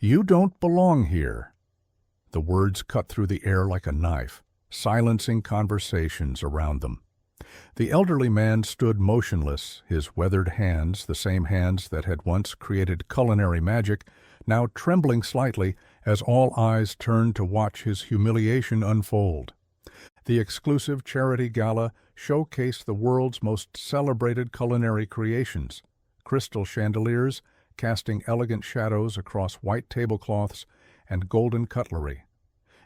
"You don't belong here." The words cut through the air like a knife, silencing conversations around them. The elderly man stood motionless, his weathered hands, the same hands that had once created culinary magic, now trembling slightly as all eyes turned to watch his humiliation unfold. The exclusive charity gala showcased the world's most celebrated culinary creations: crystal chandeliers casting elegant shadows across white tablecloths and golden cutlery.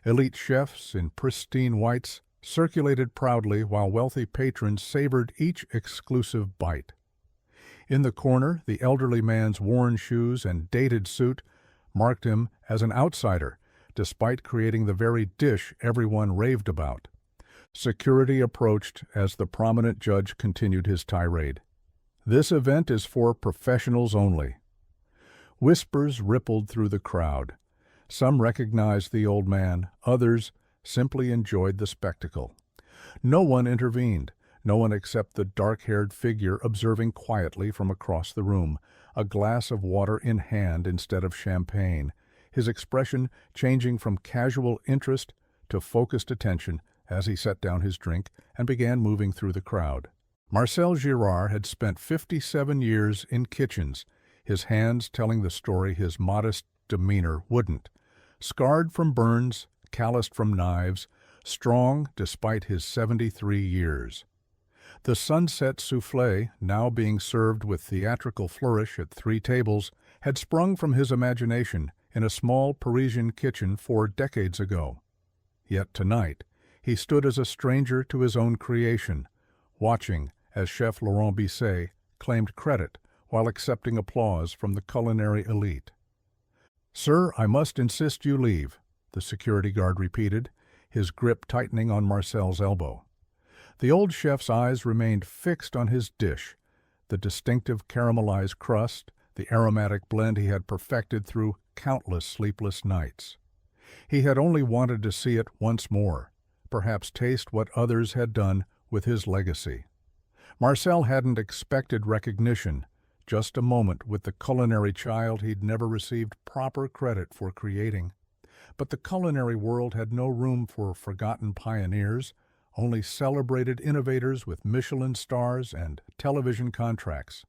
Elite chefs in pristine whites circulated proudly while wealthy patrons savored each exclusive bite. In the corner, the elderly man's worn shoes and dated suit marked him as an outsider, despite creating the very dish everyone raved about. Security approached as the prominent judge continued his tirade. "This event is for professionals only." Whispers rippled through the crowd. Some recognized the old man, others simply enjoyed the spectacle. No one intervened, no one except the dark-haired figure observing quietly from across the room, a glass of water in hand instead of champagne, his expression changing from casual interest to focused attention as he set down his drink and began moving through the crowd. Marcel Girard had spent 57 years in kitchens, his hands telling the story his modest demeanor wouldn't. Scarred from burns, calloused from knives, strong despite his 73 years. The sunset soufflé, now being served with theatrical flourish at 3 tables, had sprung from his imagination in a small Parisian kitchen 4 decades ago. Yet tonight, he stood as a stranger to his own creation, watching as Chef Laurent Bisset claimed credit while accepting applause from the culinary elite. "Sir, I must insist you leave," the security guard repeated, his grip tightening on Marcel's elbow. The old chef's eyes remained fixed on his dish, the distinctive caramelized crust, the aromatic blend he had perfected through countless sleepless nights. He had only wanted to see it once more, perhaps taste what others had done with his legacy. Marcel hadn't expected recognition, just a moment with the culinary child he'd never received proper credit for creating. But the culinary world had no room for forgotten pioneers, only celebrated innovators with Michelin stars and television contracts.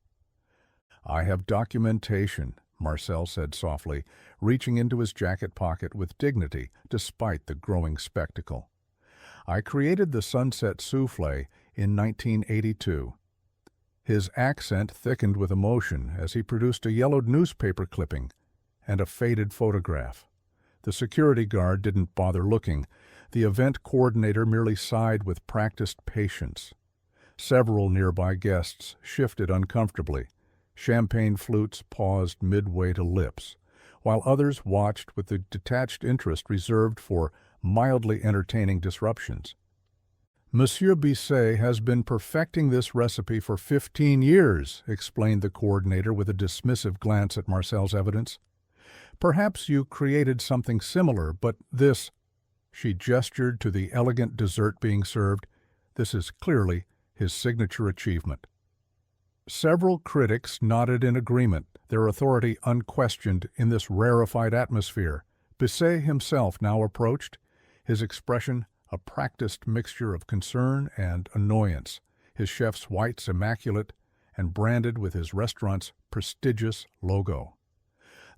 "I have documentation," Marcel said softly, reaching into his jacket pocket with dignity despite the growing spectacle. "I created the Sunset Soufflé in 1982. His accent thickened with emotion as he produced a yellowed newspaper clipping and a faded photograph. The security guard didn't bother looking. The event coordinator merely sighed with practiced patience. Several nearby guests shifted uncomfortably. Champagne flutes paused midway to lips, while others watched with the detached interest reserved for mildly entertaining disruptions. "Monsieur Bisset has been perfecting this recipe for 15 years, explained the coordinator with a dismissive glance at Marcel's evidence. "Perhaps you created something similar, but this—" She gestured to the elegant dessert being served. "This is clearly his signature achievement." Several critics nodded in agreement, their authority unquestioned in this rarefied atmosphere. Bisset himself now approached, his expression a practiced mixture of concern and annoyance, his chef's whites immaculate and branded with his restaurant's prestigious logo.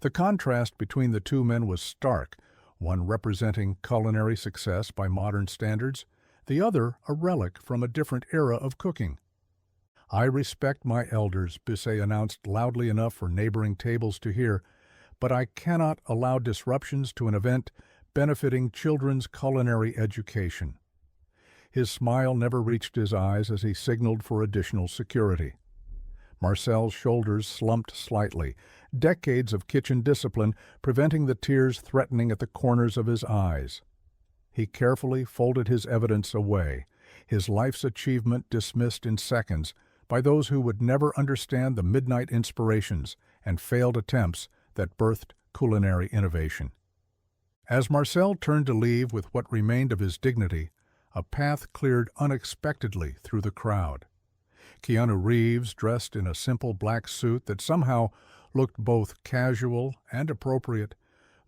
The contrast between the two men was stark, one representing culinary success by modern standards, the other a relic from a different era of cooking. "I respect my elders," Bisset announced loudly enough for neighboring tables to hear, "but I cannot allow disruptions to an event benefiting children's culinary education." His smile never reached his eyes as he signaled for additional security. Marcel's shoulders slumped slightly, decades of kitchen discipline preventing the tears threatening at the corners of his eyes. He carefully folded his evidence away, his life's achievement dismissed in seconds by those who would never understand the midnight inspirations and failed attempts that birthed culinary innovation. As Marcel turned to leave with what remained of his dignity, a path cleared unexpectedly through the crowd. Keanu Reeves, dressed in a simple black suit that somehow looked both casual and appropriate,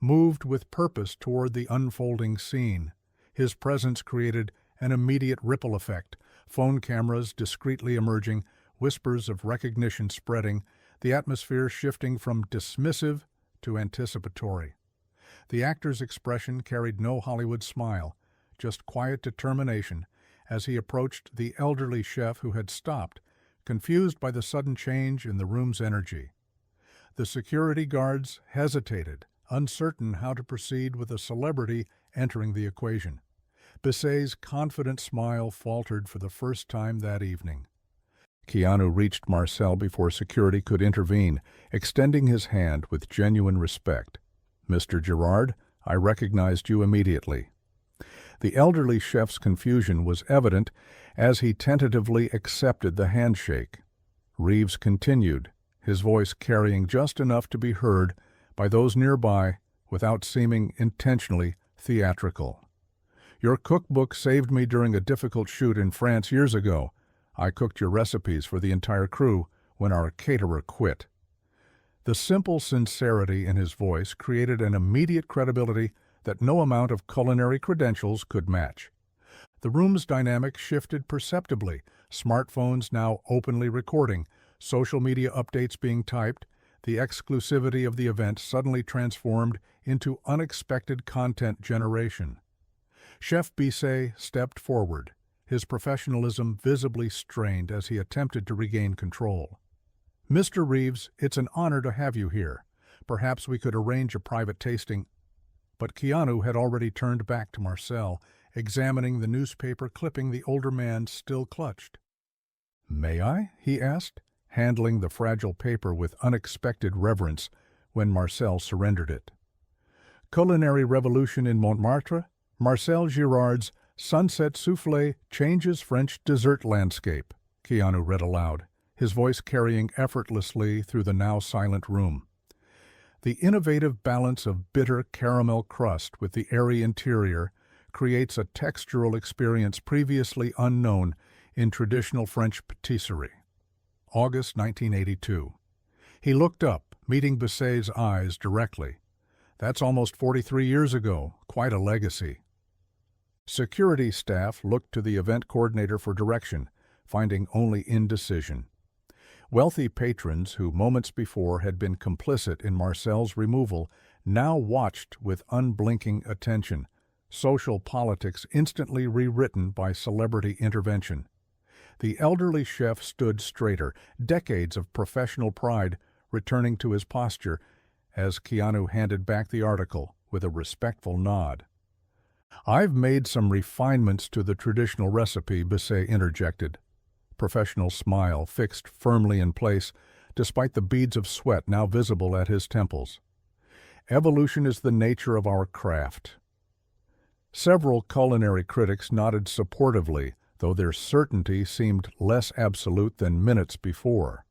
moved with purpose toward the unfolding scene. His presence created an immediate ripple effect, phone cameras discreetly emerging, whispers of recognition spreading, the atmosphere shifting from dismissive to anticipatory. The actor's expression carried no Hollywood smile, just quiet determination as he approached the elderly chef who had stopped, confused by the sudden change in the room's energy. The security guards hesitated, uncertain how to proceed with a celebrity entering the equation. Bissay's confident smile faltered for the first time that evening. Keanu reached Marcel before security could intervene, extending his hand with genuine respect. "Mr. Girard, I recognized you immediately." The elderly chef's confusion was evident as he tentatively accepted the handshake. Reeves continued, his voice carrying just enough to be heard by those nearby without seeming intentionally theatrical. "Your cookbook saved me during a difficult shoot in France years ago. I cooked your recipes for the entire crew when our caterer quit." The simple sincerity in his voice created an immediate credibility that no amount of culinary credentials could match. The room's dynamic shifted perceptibly, smartphones now openly recording, social media updates being typed, the exclusivity of the event suddenly transformed into unexpected content generation. Chef Bissay stepped forward, his professionalism visibly strained as he attempted to regain control. "Mr. Reeves, it's an honor to have you here. Perhaps we could arrange a private tasting." But Keanu had already turned back to Marcel, examining the newspaper clipping the older man still clutched. "May I?" he asked, handling the fragile paper with unexpected reverence when Marcel surrendered it. "Culinary Revolution in Montmartre, Marcel Girard's Sunset Soufflé Changes French Dessert Landscape," Keanu read aloud, his voice carrying effortlessly through the now silent room. The innovative balance of bitter caramel crust with the airy interior creates a textural experience previously unknown in traditional French patisserie. August 1982. He looked up, meeting Bissay's eyes directly. "That's almost 43 years ago, quite a legacy." Security staff looked to the event coordinator for direction, finding only indecision. Wealthy patrons who moments before had been complicit in Marcel's removal now watched with unblinking attention, social politics instantly rewritten by celebrity intervention. The elderly chef stood straighter, decades of professional pride returning to his posture as Keanu handed back the article with a respectful nod. "I've made some refinements to the traditional recipe," Bissay interjected. Professional smile fixed firmly in place, despite the beads of sweat now visible at his temples. "Evolution is the nature of our craft." Several culinary critics nodded supportively, though their certainty seemed less absolute than minutes before.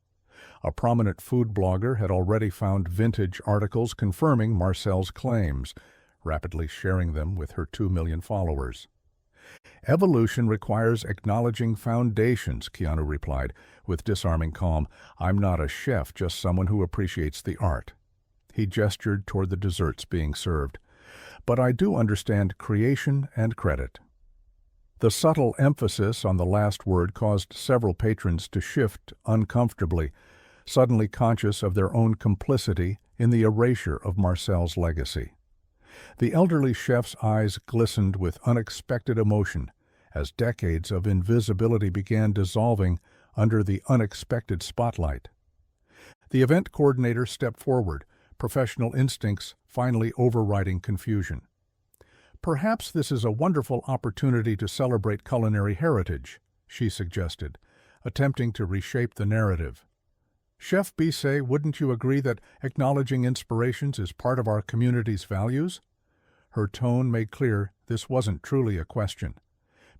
A prominent food blogger had already found vintage articles confirming Marcel's claims, rapidly sharing them with her 2 million followers. "Evolution requires acknowledging foundations," Keanu replied, with disarming calm. "I'm not a chef, just someone who appreciates the art." He gestured toward the desserts being served. "But I do understand creation and credit." The subtle emphasis on the last word caused several patrons to shift uncomfortably, suddenly conscious of their own complicity in the erasure of Marcel's legacy. The elderly chef's eyes glistened with unexpected emotion as decades of invisibility began dissolving under the unexpected spotlight. The event coordinator stepped forward, professional instincts finally overriding confusion. "Perhaps this is a wonderful opportunity to celebrate culinary heritage," she suggested, attempting to reshape the narrative. "Chef Bissay, wouldn't you agree that acknowledging inspirations is part of our community's values?" Her tone made clear this wasn't truly a question.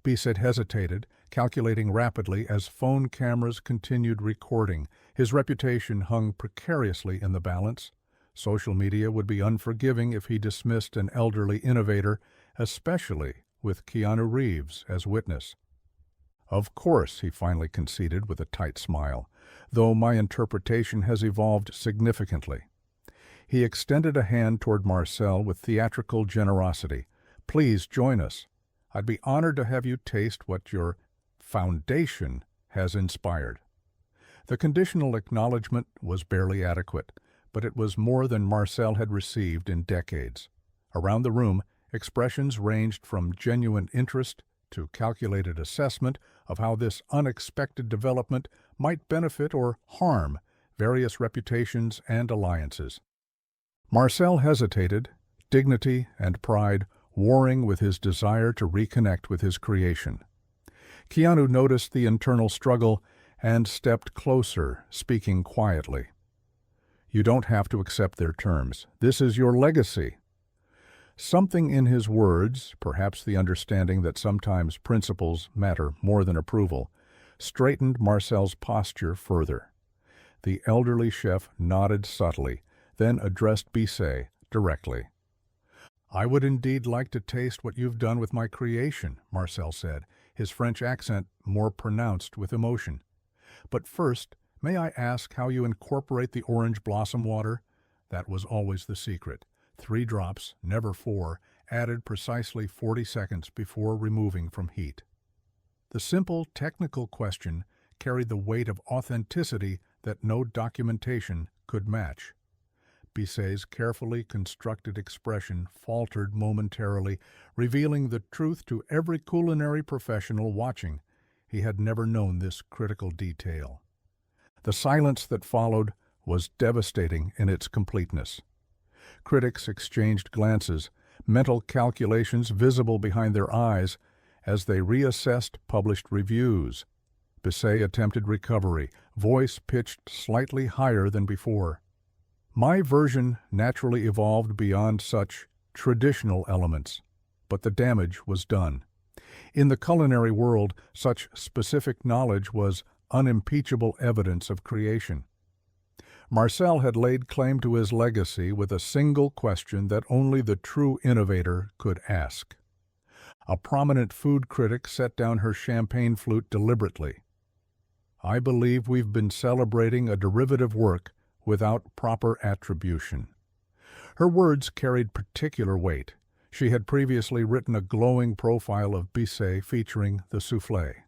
Bissay hesitated, calculating rapidly as phone cameras continued recording. His reputation hung precariously in the balance. Social media would be unforgiving if he dismissed an elderly innovator, especially with Keanu Reeves as witness. "Of course," he finally conceded with a tight smile, "though my interpretation has evolved significantly." He extended a hand toward Marcel with theatrical generosity. "Please join us. I'd be honored to have you taste what your foundation has inspired." The conditional acknowledgement was barely adequate, but it was more than Marcel had received in decades. Around the room, expressions ranged from genuine interest to calculated assessment of how this unexpected development might benefit or harm various reputations and alliances. Marcel hesitated, dignity and pride warring with his desire to reconnect with his creation. Keanu noticed the internal struggle and stepped closer, speaking quietly. "You don't have to accept their terms. This is your legacy." Something in his words, perhaps the understanding that sometimes principles matter more than approval, straightened Marcel's posture further. The elderly chef nodded subtly, then addressed Bisset directly. "I would indeed like to taste what you've done with my creation," Marcel said, his French accent more pronounced with emotion. "But first, may I ask how you incorporate the orange blossom water?" That was always the secret. 3 drops, never 4, added precisely 40 seconds before removing from heat. The simple technical question carried the weight of authenticity that no documentation could match. Bisset's carefully constructed expression faltered momentarily, revealing the truth to every culinary professional watching. He had never known this critical detail. The silence that followed was devastating in its completeness. Critics exchanged glances, mental calculations visible behind their eyes as they reassessed published reviews. Bisset attempted recovery, voice pitched slightly higher than before. "My version naturally evolved beyond such traditional elements, but the damage was done. In the culinary world, such specific knowledge was unimpeachable evidence of creation." Marcel had laid claim to his legacy with a single question that only the true innovator could ask. A prominent food critic set down her champagne flute deliberately. "I believe we've been celebrating a derivative work without proper attribution." Her words carried particular weight. She had previously written a glowing profile of Bisset featuring the Soufflé.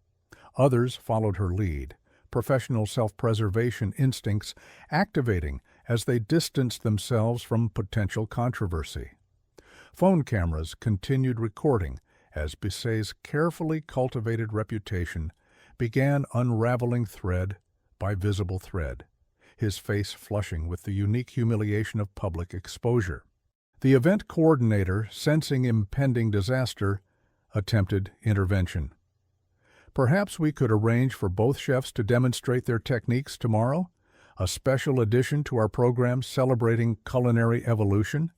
Others followed her lead, professional self-preservation instincts activating as they distanced themselves from potential controversy. Phone cameras continued recording as Bisset's carefully cultivated reputation began unraveling thread by visible thread, his face flushing with the unique humiliation of public exposure. The event coordinator, sensing impending disaster, attempted intervention. "Perhaps we could arrange for both chefs to demonstrate their techniques tomorrow? A special addition to our program celebrating culinary evolution?"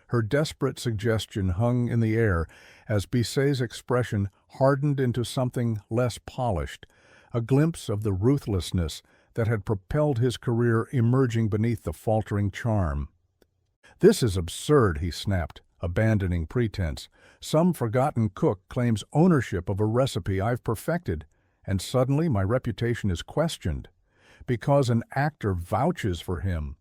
Her desperate suggestion hung in the air as Bisset's expression hardened into something less polished, a glimpse of the ruthlessness that had propelled his career emerging beneath the faltering charm. "This is absurd," he snapped, abandoning pretense. "Some forgotten cook claims ownership of a recipe I've perfected, and suddenly my reputation is questioned. Because an actor vouches for him."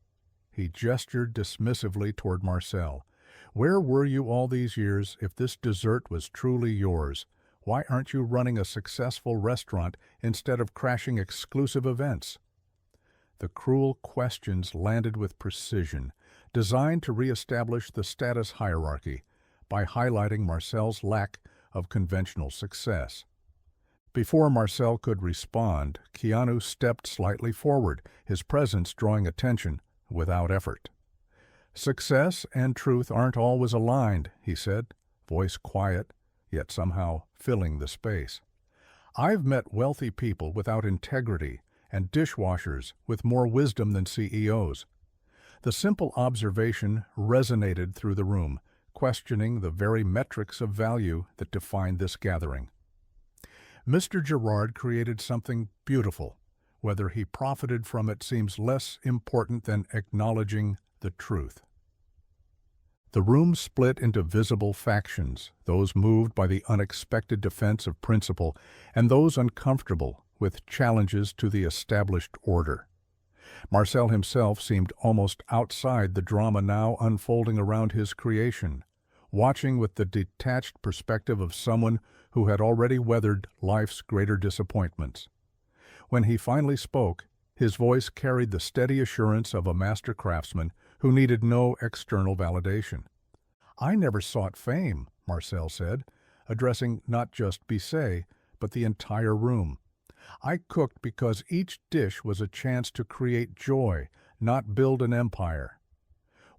He gestured dismissively toward Marcel. "Where were you all these years if this dessert was truly yours? Why aren't you running a successful restaurant instead of crashing exclusive events?" The cruel questions landed with precision, designed to reestablish the status hierarchy by highlighting Marcel's lack of conventional success. Before Marcel could respond, Keanu stepped slightly forward, his presence drawing attention without effort. "Success and truth aren't always aligned," he said, voice quiet, yet somehow filling the space. "I've met wealthy people without integrity and dishwashers with more wisdom than CEOs." The simple observation resonated through the room, questioning the very metrics of value that defined this gathering. Mr. Girard created something beautiful. Whether he profited from it seems less important than acknowledging the truth. The room split into visible factions, those moved by the unexpected defense of principle and those uncomfortable with challenges to the established order. Marcel himself seemed almost outside the drama now unfolding around his creation, watching with the detached perspective of someone who had already weathered life's greater disappointments. When he finally spoke, his voice carried the steady assurance of a master craftsman who needed no external validation. "I never sought fame," Marcel said, addressing not just Bisset, but the entire room. "I cooked because each dish was a chance to create joy, not build an empire.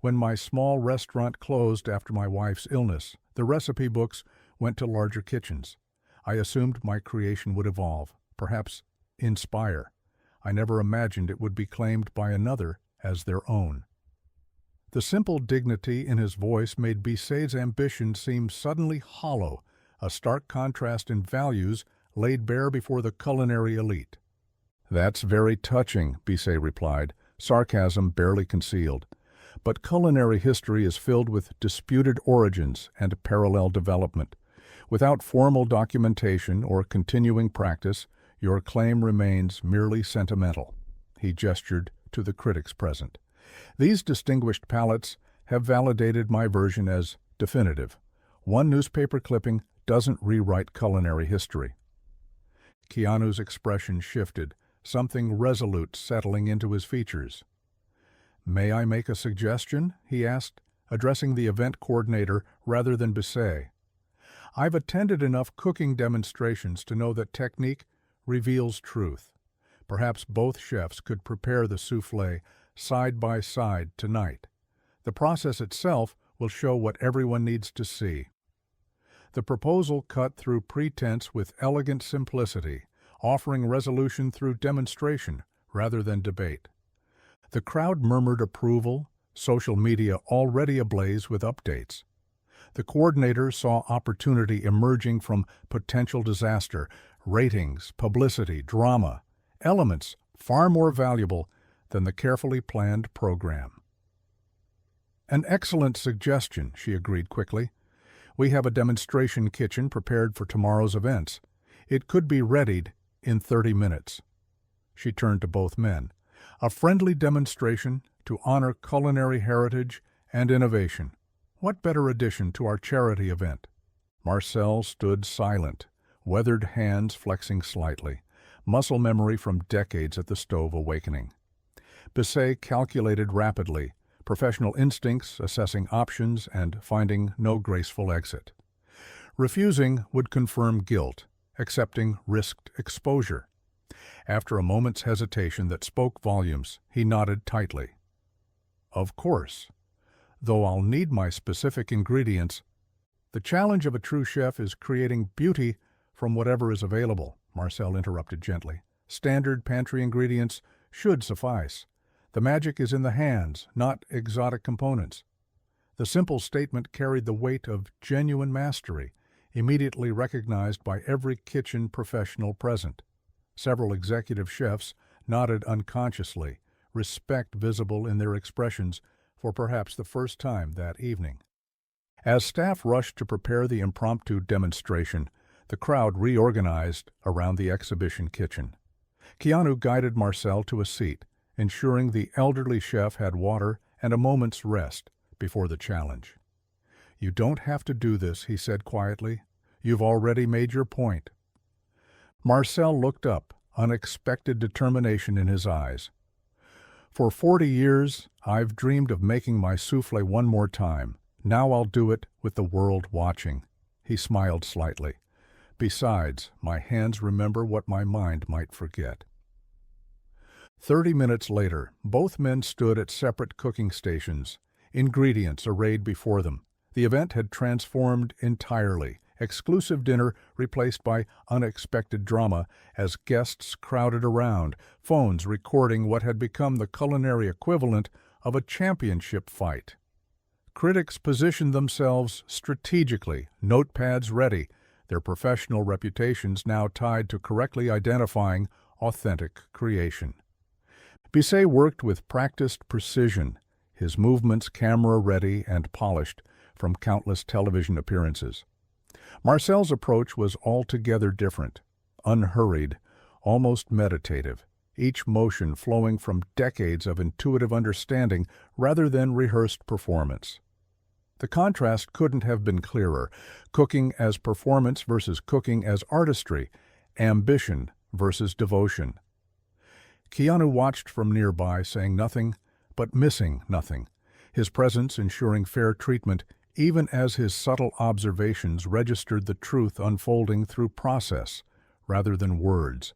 When my small restaurant closed after my wife's illness, the recipe books went to larger kitchens. I assumed my creation would evolve, perhaps inspire. I never imagined it would be claimed by another as their own." The simple dignity in his voice made Bisset's ambition seem suddenly hollow, a stark contrast in values laid bare before the culinary elite. "That's very touching," Bisset replied, sarcasm barely concealed. "But culinary history is filled with disputed origins and parallel development. Without formal documentation or continuing practice, your claim remains merely sentimental." He gestured to the critics present. "These distinguished palates have validated my version as definitive. One newspaper clipping doesn't rewrite culinary history." Keanu's expression shifted, something resolute settling into his features. "May I make a suggestion?" he asked, addressing the event coordinator rather than Bisset. "I've attended enough cooking demonstrations to know that technique reveals truth. Perhaps both chefs could prepare the soufflé side by side tonight. The process itself will show what everyone needs to see." The proposal cut through pretense with elegant simplicity, offering resolution through demonstration rather than debate. The crowd murmured approval, social media already ablaze with updates. The coordinator saw opportunity emerging from potential disaster, ratings, publicity, drama, elements far more valuable than the carefully planned program. "An excellent suggestion," she agreed quickly. "We have a demonstration kitchen prepared for tomorrow's events. It could be readied in 30 minutes. She turned to both men. "A friendly demonstration to honor culinary heritage and innovation. What better addition to our charity event?" Marcel stood silent, weathered hands flexing slightly, muscle memory from decades at the stove awakening. Bisset calculated rapidly, professional instincts assessing options and finding no graceful exit. Refusing would confirm guilt, accepting risked exposure. After a moment's hesitation that spoke volumes, he nodded tightly. "Of course, though I'll need my specific ingredients. The challenge of a true chef is creating beauty from whatever is available," Marcel interrupted gently. "Standard pantry ingredients should suffice. The magic is in the hands, not exotic components." The simple statement carried the weight of genuine mastery, immediately recognized by every kitchen professional present. Several executive chefs nodded unconsciously, respect visible in their expressions for perhaps the first time that evening. As staff rushed to prepare the impromptu demonstration, the crowd reorganized around the exhibition kitchen. Keanu guided Marcel to a seat, ensuring the elderly chef had water and a moment's rest before the challenge. "You don't have to do this," he said quietly. "You've already made your point." Marcel looked up, unexpected determination in his eyes. "For 40 years, I've dreamed of making my soufflé one more time. Now I'll do it with the world watching." He smiled slightly. "Besides, my hands remember what my mind might forget." 30 minutes later, both men stood at separate cooking stations, ingredients arrayed before them. The event had transformed entirely. Exclusive dinner replaced by unexpected drama as guests crowded around, phones recording what had become the culinary equivalent of a championship fight. Critics positioned themselves strategically, notepads ready, their professional reputations now tied to correctly identifying authentic creation. Bisset worked with practiced precision, his movements camera-ready and polished from countless television appearances. Marcel's approach was altogether different, unhurried, almost meditative. each motion flowing from decades of intuitive understanding rather than rehearsed performance. The contrast couldn't have been clearer: cooking as performance versus cooking as artistry, ambition versus devotion. Keanu watched from nearby, saying nothing, but missing nothing, his presence ensuring fair treatment even as his subtle observations registered the truth unfolding through process rather than words.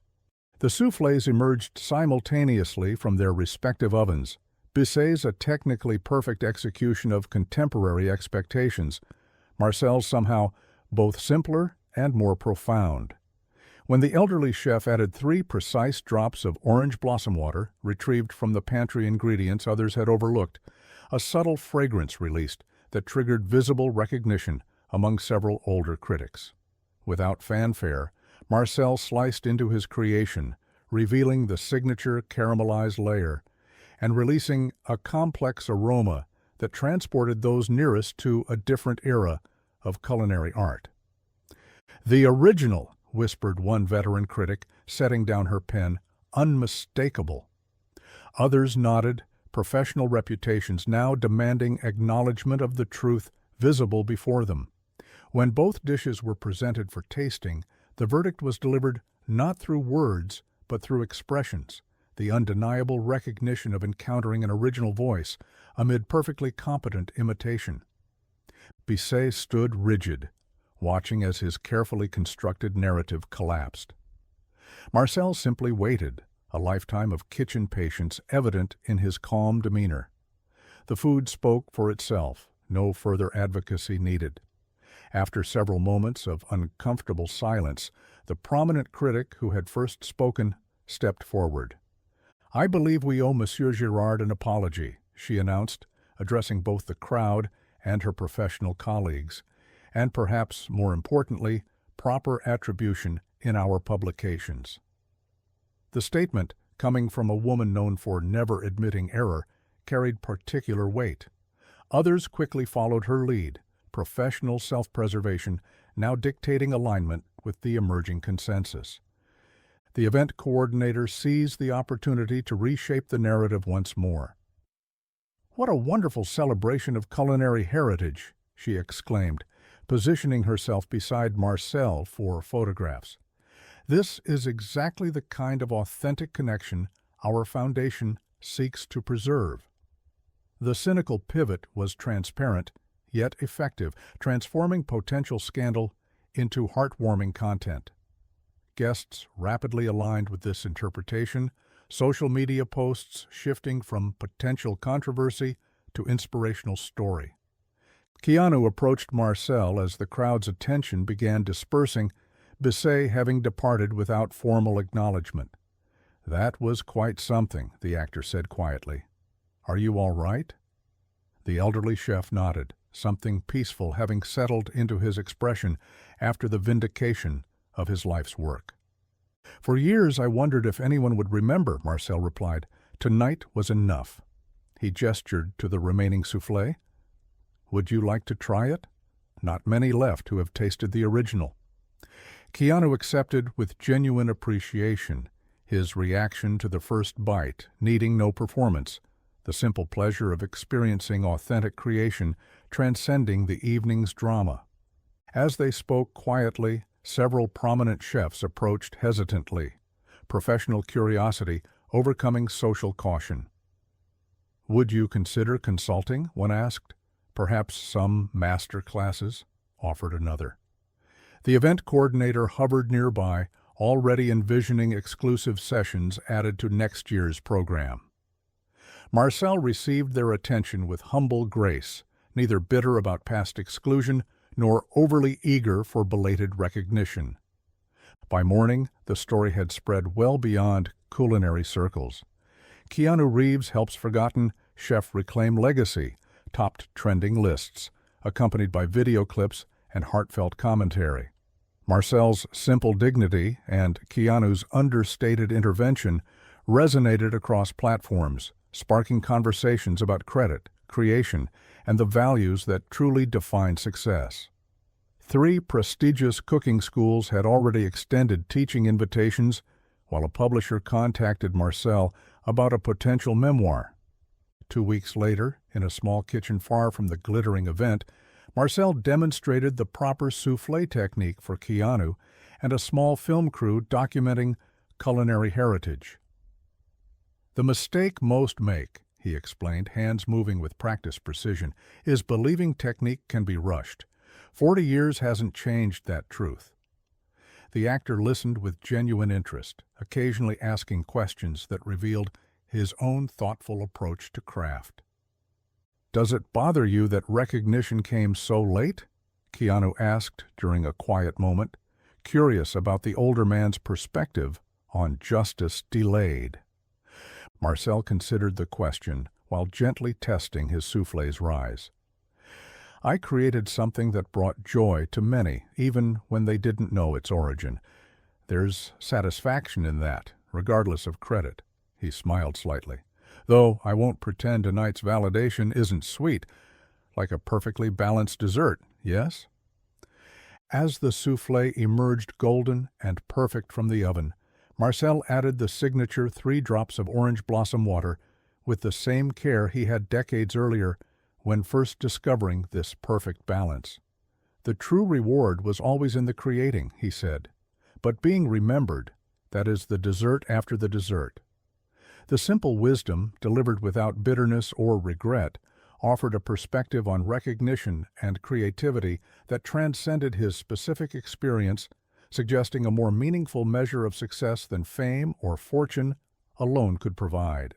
The soufflés emerged simultaneously from their respective ovens, Bisset's a technically perfect execution of contemporary expectations, Marcel's somehow both simpler and more profound. When the elderly chef added 3 precise drops of orange blossom water, retrieved from the pantry ingredients others had overlooked, a subtle fragrance released that triggered visible recognition among several older critics. Without fanfare, Marcel sliced into his creation, revealing the signature caramelized layer and releasing a complex aroma that transported those nearest to a different era of culinary art. "The original," whispered one veteran critic, setting down her pen, "unmistakable." Others nodded, professional reputations now demanding acknowledgement of the truth visible before them. When both dishes were presented for tasting, the verdict was delivered not through words, but through expressions, the undeniable recognition of encountering an original voice amid perfectly competent imitation. Bisset stood rigid, watching as his carefully constructed narrative collapsed. Marcel simply waited, a lifetime of kitchen patience evident in his calm demeanor. The food spoke for itself, no further advocacy needed. After several moments of uncomfortable silence, the prominent critic who had first spoken stepped forward. "I believe we owe Monsieur Girard an apology," she announced, addressing both the crowd and her professional colleagues, and perhaps more importantly, proper attribution in our publications. The statement, coming from a woman known for never admitting error, carried particular weight. Others quickly followed her lead, professional self-preservation now dictating alignment with the emerging consensus. The event coordinator seized the opportunity to reshape the narrative once more. "What a wonderful celebration of culinary heritage!" she exclaimed, positioning herself beside Marcel for photographs. "This is exactly the kind of authentic connection our foundation seeks to preserve." The cynical pivot was transparent, yet effective, transforming potential scandal into heartwarming content. Guests rapidly aligned with this interpretation, social media posts shifting from potential controversy to inspirational story. Keanu approached Marcel as the crowd's attention began dispersing, Bisset having departed without formal acknowledgement. "That was quite something," the actor said quietly. "Are you all right?" The elderly chef nodded, something peaceful having settled into his expression after the vindication of his life's work. "For years I wondered if anyone would remember," Marcel replied. "Tonight was enough." He gestured to the remaining soufflé. "Would you like to try it? Not many left who have tasted the original." Keanu accepted with genuine appreciation, his reaction to the first bite needing no performance, the simple pleasure of experiencing authentic creation transcending the evening's drama. As they spoke quietly, several prominent chefs approached hesitantly, professional curiosity overcoming social caution. "Would you consider consulting?" one asked. "Perhaps some master classes?" offered another. The event coordinator hovered nearby, already envisioning exclusive sessions added to next year's program. Marcel received their attention with humble grace, neither bitter about past exclusion nor overly eager for belated recognition. By morning, the story had spread well beyond culinary circles. Keanu Reeves' Helps Forgotten Chef Reclaim Legacy topped trending lists, accompanied by video clips and heartfelt commentary. Marcel's simple dignity and Keanu's understated intervention resonated across platforms, sparking conversations about credit, creation, and the values that truly define success. 3 prestigious cooking schools had already extended teaching invitations, while a publisher contacted Marcel about a potential memoir. 2 weeks later, in a small kitchen far from the glittering event, Marcel demonstrated the proper soufflé technique for Keanu and a small film crew documenting culinary heritage. "The mistake most make," he explained, hands moving with practiced precision, "is believing technique can be rushed. 40 years hasn't changed that truth." The actor listened with genuine interest, occasionally asking questions that revealed his own thoughtful approach to craft. "Does it bother you that recognition came so late?" Keanu asked during a quiet moment, curious about the older man's perspective on justice delayed. Marcel considered the question while gently testing his soufflé's rise. "I created something that brought joy to many, even when they didn't know its origin. There's satisfaction in that, regardless of credit." He smiled slightly. "Though I won't pretend tonight's validation isn't sweet, like a perfectly balanced dessert, yes?" As the soufflé emerged golden and perfect from the oven, Marcel added the signature 3 drops of orange blossom water with the same care he had decades earlier when first discovering this perfect balance. "The true reward was always in the creating," he said, "but being remembered, that is the dessert after the dessert." The simple wisdom, delivered without bitterness or regret, offered a perspective on recognition and creativity that transcended his specific experience, suggesting a more meaningful measure of success than fame or fortune alone could provide.